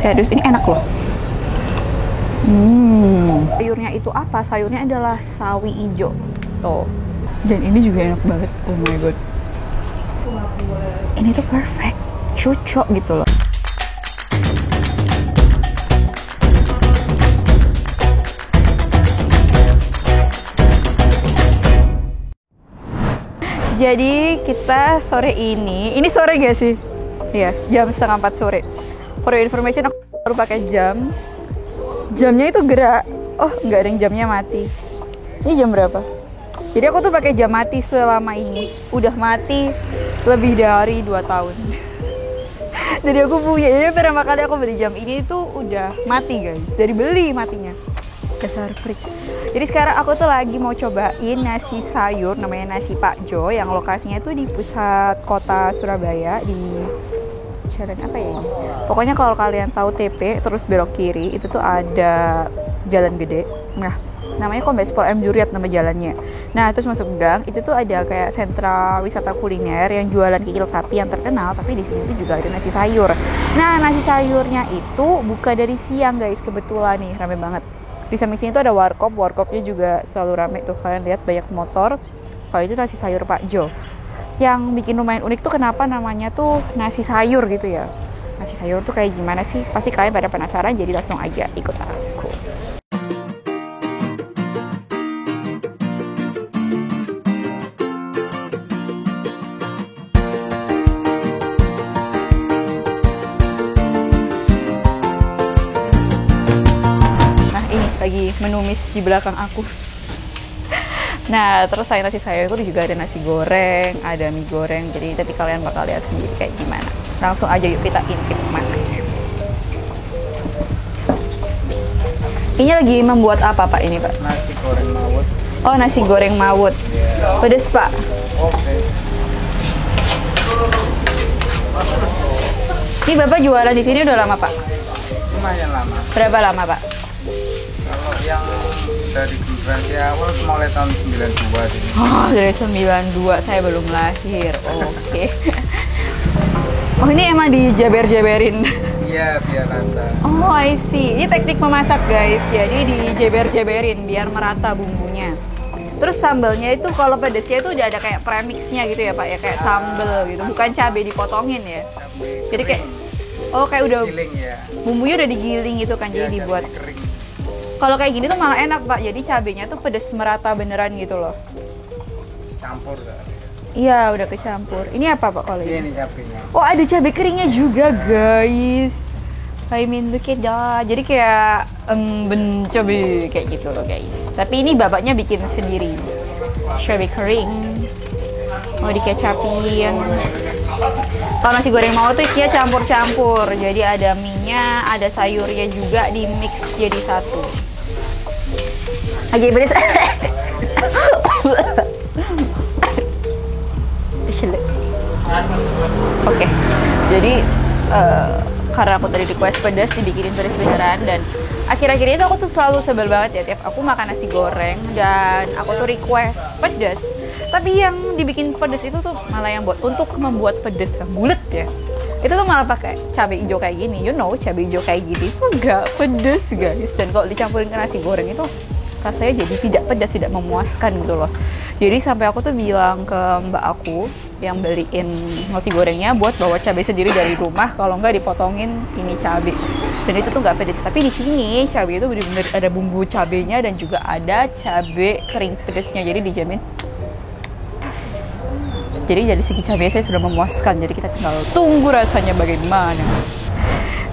Serius, ini enak loh. Sayurnya itu apa? Sayurnya adalah sawi ijo. Tuh. Dan ini juga enak banget. Oh my god. Ini tuh perfect. Cocok gitu loh. Jadi kita sore ini sore gak sih? Iya, jam 3:30 sore. For your information, aku baru pakai jam. Jamnya itu gerak. Oh, nggak ada yang jamnya mati. Ini jam berapa? Jadi aku tuh pakai jam mati selama ini. Udah mati lebih dari 2 tahun. Jadi aku punya. Jadi pertama kali aku beli jam ini tuh udah mati guys. Dari beli matinya. Dasar freak. Jadi sekarang aku tuh lagi mau cobain nasi sayur namanya nasi Pak Jo yang lokasinya tuh di pusat kota Surabaya di jalan apa ya ini? Pokoknya kalau kalian tahu TP terus belok kiri itu tuh ada jalan gede. Nah, namanya Kombes Pol M Juriat nama jalannya. Nah, terus masuk gang itu tuh ada kayak sentra wisata kuliner yang jualan kikil sapi yang terkenal, tapi di sini tuh juga ada nasi sayur. Nah, nasi sayurnya itu buka dari siang guys, kebetulan nih rame banget. Di samping sini tuh ada warkopnya juga selalu rame tuh, kalian lihat banyak motor. Kalau itu nasi sayur Pak Jo. Yang bikin lumayan unik tuh kenapa namanya tuh nasi sayur gitu ya. Nasi sayur tuh kayak gimana sih? Pasti kalian pada penasaran, jadi langsung aja ikut aku. Lagi menumis di belakang aku. Nah, terus selain nasi sayur itu juga ada nasi goreng, ada mie goreng. Jadi nanti kalian bakal lihat sendiri kayak gimana. Langsung aja yuk kita intip masaknya. Ini lagi membuat apa Pak ini Pak? Nasi goreng mawut. Oh, nasi goreng mawut. Yeah. Pedes Pak? Oke. Ini Bapak jualan di sini udah lama Pak? Lumayan lama. Berapa lama Pak? Kalau yang dari generasi awal mulai tahun 92 sih. Oh, dari 92, saya belum lahir. Oke. Oh, ini emang dijaber-jaberin. Iya, biar rata. Oh, I see. Ini teknik memasak, guys. Jadi dijeber-jeberin biar merata bumbunya. Terus sambalnya itu kalau pedesnya itu udah ada kayak premixnya gitu ya, Pak ya, kayak sambal gitu. Bukan cabai dipotongin ya. Jadi kayak kayak udah giling ya. Bumbunya udah digiling gitu kan, jadi dibuat kering. Kalau kayak gini tuh malah enak Pak, jadi cabenya tuh pedes merata beneran gitu loh. Campur kan? Iya, udah kecampur. Ini apa Pak kalau ini? Ini cabenya. Oh, ada cabai keringnya juga guys. I mean look at that. Jadi kayak cabai kayak gitu loh guys. Tapi ini bapaknya bikin sendiri. Cabai kering. Mau dikecapin. Kalau nasi goreng mau tuh isinya campur-campur. Jadi ada mie-nya, ada sayurnya juga di mix jadi satu. Lagi beres. Oke. Jadi karena aku tadi request pedas, dibikinin pedas beneran. Dan akhir-akhir itu aku tuh selalu sebel banget ya tiap aku makan nasi goreng dan aku tuh request pedas. Tapi yang dibikin pedas itu tuh malah yang untuk membuat pedas yang bulat ya. Itu tuh malah pakai cabai hijau kayak gini. You know, cabai hijau kayak gini itu nggak pedas guys. Dan kalau dicampurin ke nasi goreng itu rasanya jadi tidak pedas, tidak memuaskan gitu loh. Jadi sampai aku tuh bilang ke mbak aku yang beliin nasi gorengnya buat bawa cabai sendiri dari rumah, kalau nggak dipotongin ini cabai. Dan itu tuh nggak pedas. Tapi di sini cabai itu benar-benar ada bumbu cabainya dan juga ada cabai kering pedasnya. Jadi dijamin. Jadi dari segi cabai saya sudah memuaskan. Jadi kita tinggal tunggu rasanya bagaimana.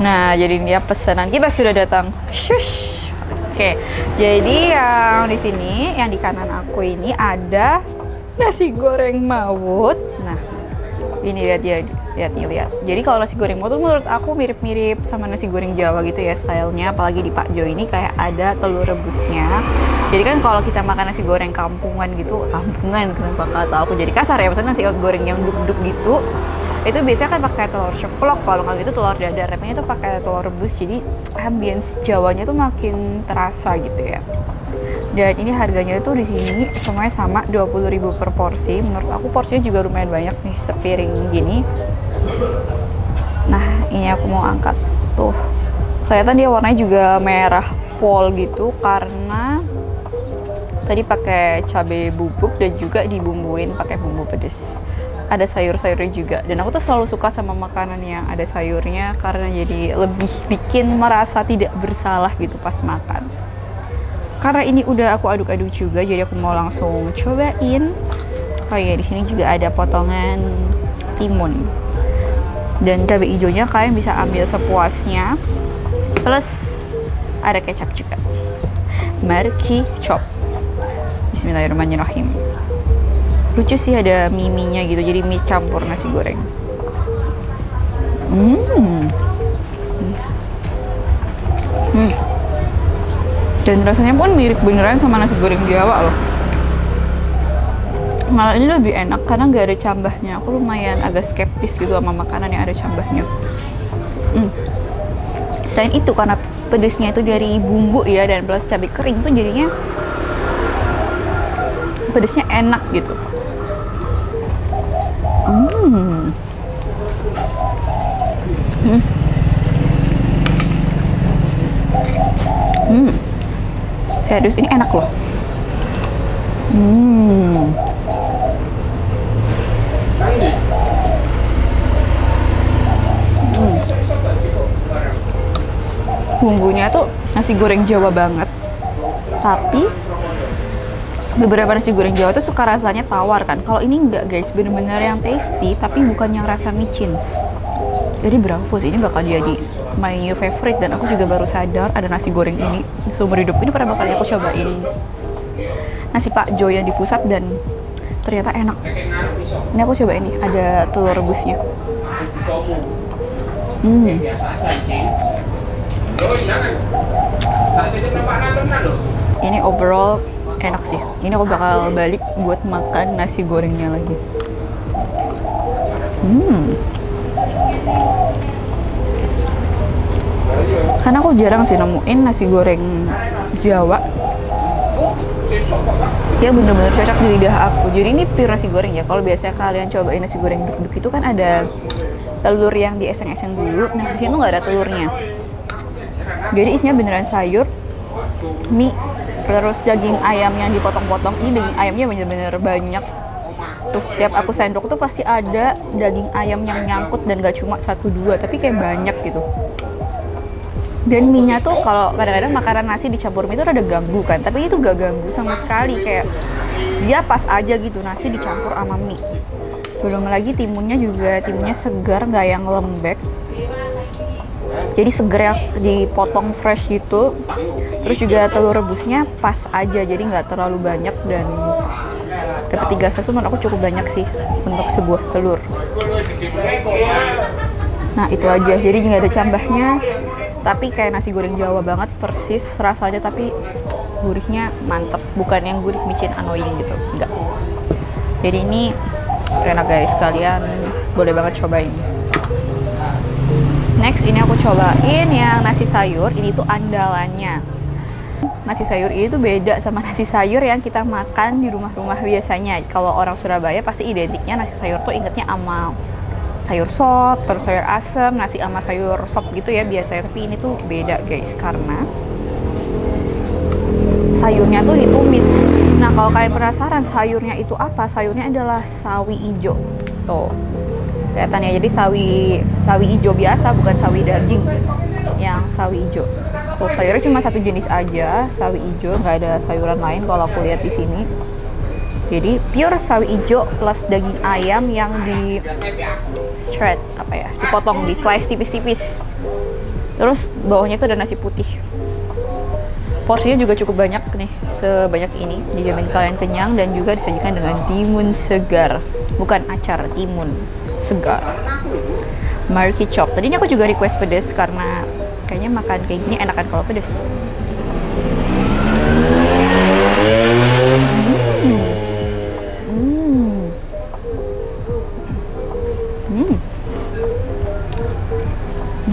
Nah, jadi ini pesanan kita sudah datang. Shush. Oke, jadi yang di sini, yang di kanan aku ini ada nasi goreng mawut. Nah, ini lihat. Jadi kalau nasi goreng mawut menurut aku mirip-mirip sama nasi goreng Jawa gitu ya stylenya. Apalagi di Pak Jo ini kayak ada telur rebusnya. Jadi kan kalau kita makan nasi goreng kampungan gitu, kenapa kata aku jadi kasar ya, maksudnya nasi goreng yang duk-duk gitu. Itu biasanya kan pakai telur ceplok, kalau nggak gitu telur dadar, tapi itu pakai telur rebus, jadi ambience Jawanya tuh makin terasa gitu ya. Dan ini harganya itu di sini semuanya sama 20.000 per porsi. Menurut aku porsinya juga lumayan banyak nih, sepiring gini. Nah, ini aku mau angkat tuh. Kelihatan dia warnanya juga merah pol gitu karena tadi pakai cabai bubuk dan juga dibumbuin pakai bumbu pedes. Ada sayur-sayurnya juga. Dan aku tuh selalu suka sama makanan yang ada sayurnya karena jadi lebih bikin merasa tidak bersalah gitu pas makan. Karena ini udah aku aduk-aduk juga, jadi aku mau langsung cobain. Oh iya, di sini juga ada potongan timun. Dan cabai hijaunya kalian bisa ambil sepuasnya. Plus ada kecap juga. Marky chop. Bismillahirrahmanirrahim. Lucu sih, ada mie-nya gitu, jadi mie campur nasi goreng. Dan rasanya pun mirip beneran sama nasi goreng Jawa loh. Malah ini lebih enak karena nggak ada cambahnya. Aku lumayan agak skeptis gitu sama makanan yang ada cambahnya. Selain itu karena pedesnya itu dari bumbu ya, dan plus cabai kering tuh jadinya pedesnya enak gitu. Serius, ini enak loh. Bumbunya tuh nasi goreng Jawa banget, tapi beberapa nasi goreng Jawa tuh suka rasanya tawar kan. Kalau ini enggak guys, bener-bener yang tasty tapi bukan yang rasa micin. Jadi bravo sih, ini bakal jadi my new favorite. Dan aku juga baru sadar ada nasi goreng ini seumur hidup. Ini pertama kali aku cobain nasi Pak Jo yang di pusat dan ternyata enak. Ini aku coba ini, ada telur rebusnya. Ini overall enak sih. Ini aku bakal balik buat makan nasi gorengnya lagi. Karena aku jarang sih nemuin nasi goreng Jawa ya bener-bener cocok di lidah aku. Jadi ini pure nasi goreng ya. Kalau biasanya kalian cobain nasi goreng duk-duk itu kan ada telur yang dieseng-eseng dulu. Nah di sini tuh nggak ada telurnya. Jadi isinya beneran sayur, mie, terus daging ayam yang dipotong-potong. Ini daging ayamnya bener-bener banyak. Tuh tiap aku sendok tuh pasti ada daging ayam yang nyangkut, dan gak cuma 1-2 tapi kayak banyak gitu. Dan mie-nya tuh kalau kadang-kadang makanan nasi dicampur mie itu rada ganggu kan, tapi ini tuh gak ganggu sama sekali. Kayak dia pas aja gitu nasi dicampur sama mie. Belum lagi timunnya juga, timunnya segar, gak yang lembek. Jadi segar yang dipotong fresh gitu. Terus juga telur rebusnya pas aja, jadi nggak terlalu banyak. Dan dapat 3 satu menurut aku cukup banyak sih untuk sebuah telur. Nah itu aja, jadi nggak ada cambahnya. Tapi kayak nasi goreng Jawa banget, persis rasanya, tapi gurihnya mantep. Bukan yang gurih micin annoying gitu, enggak. Jadi ini enak guys, kalian boleh banget cobain. Next ini aku cobain yang nasi sayur. Ini tuh andalannya. Nasi sayur ini tuh beda sama nasi sayur yang kita makan di rumah-rumah biasanya. Kalau orang Surabaya pasti identiknya nasi sayur tuh ingetnya sama sayur sop, terus sayur asem, nasi sama sayur sop gitu ya biasanya. Tapi ini tuh beda guys, karena sayurnya tuh ditumis. Nah kalau kalian penasaran sayurnya itu apa, sayurnya adalah sawi ijo. Tuh kelihatan ya, jadi sawi ijo biasa, bukan sawi daging, yang sawi ijo. Tuh sayurnya cuma satu jenis aja, sawi ijo, nggak ada sayuran lain kalau aku lihat di sini. Jadi pure sawi ijo plus daging ayam yang di shred, dipotong, di slice tipis-tipis. Terus bawahnya itu ada nasi putih. Porsinya juga cukup banyak nih, sebanyak ini. Dijamin kalian kenyang dan juga disajikan dengan timun segar. Bukan acar, timun segar. Marky chop. Tadinya aku juga request pedas karena kayaknya makan kayak gini enakan kalau pedas.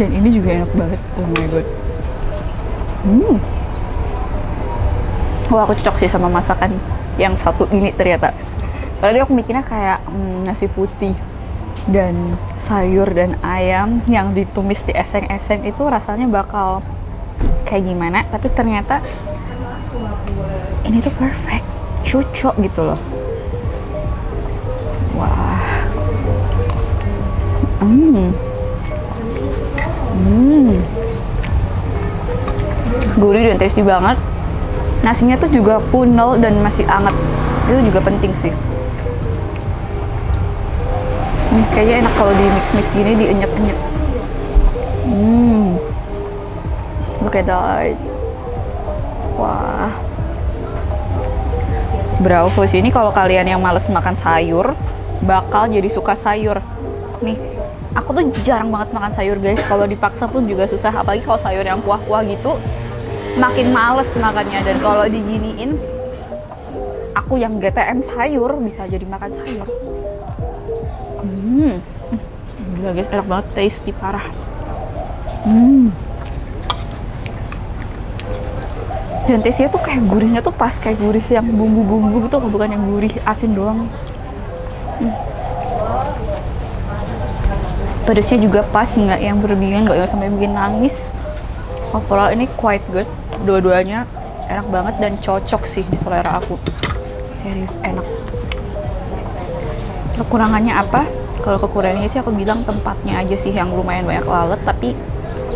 Dan ini juga enak banget, oh my god. Wah aku cocok sih sama masakan yang satu ini ternyata. Padahal aku mikirnya kayak nasi putih dan sayur dan ayam yang ditumis di eseng-eseng itu rasanya bakal kayak gimana, tapi ternyata ini tuh perfect, cocok gitu loh. Wah. Gurih dan tasty banget. Nasinya tuh juga punel dan masih anget. Itu juga penting sih. Kayaknya enak kalau di mix-mix gini, dienyek-enyek. Look at that. Wah. Bravo sih, ini kalau kalian yang males makan sayur bakal jadi suka sayur. Nih, aku tuh jarang banget makan sayur guys. Kalau dipaksa pun juga susah, apalagi kalau sayur yang kuah-kuah gitu makin males makannya. Dan kalau diginiin, aku yang GTM sayur bisa jadi makan sayur. Gila guys, enak banget, tasty parah. Dan taste-nya tuh kayak gurihnya tuh pas, kayak gurih yang bumbu-bumbu gitu, bukan yang gurih asin doang. Pedasnya juga pas, nggak yang berlebihan, nggak yang sampai bikin nangis. Overall ini quite good, dua-duanya enak banget dan cocok sih di selera aku. Serius enak. Kekurangannya apa? Kalau kekurangannya sih aku bilang tempatnya aja sih yang lumayan banyak lalat, tapi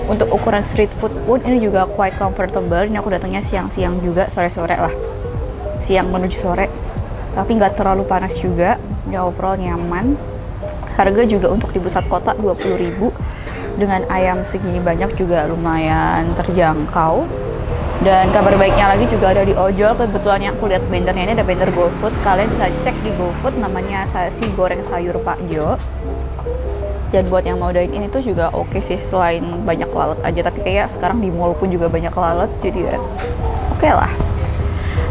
untuk ukuran street food pun ini juga quite comfortable. Ini aku datangnya siang-siang juga, sore-sore lah, siang menuju sore, tapi nggak terlalu panas juga. Ya overall nyaman. Harga juga untuk di pusat kota 20.000 dengan ayam segini banyak juga lumayan terjangkau. Dan kabar baiknya lagi juga ada di ojol. Kebetulan yang aku lihat bannernya ini ada banner GoFood. Kalian bisa cek di GoFood, namanya Sasi Goreng Sayur Pak Jo. Dan buat yang mau dine in itu juga oke sih, selain banyak lalat aja, tapi kayak sekarang di mall pun juga banyak lalat, jadi ya oke lah.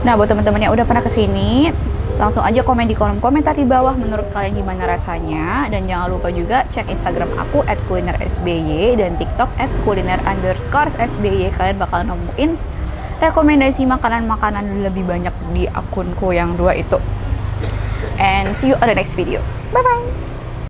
Nah, buat teman-teman yang udah pernah kesini, langsung aja komen di kolom komentar di bawah menurut kalian gimana rasanya. Dan jangan lupa juga cek Instagram aku @kulinersby dan TikTok @kuliner_sby. Kalian bakal nemuin rekomendasi makanan-makanan lebih banyak di akunku yang dua itu. And see you on the next video. Bye bye.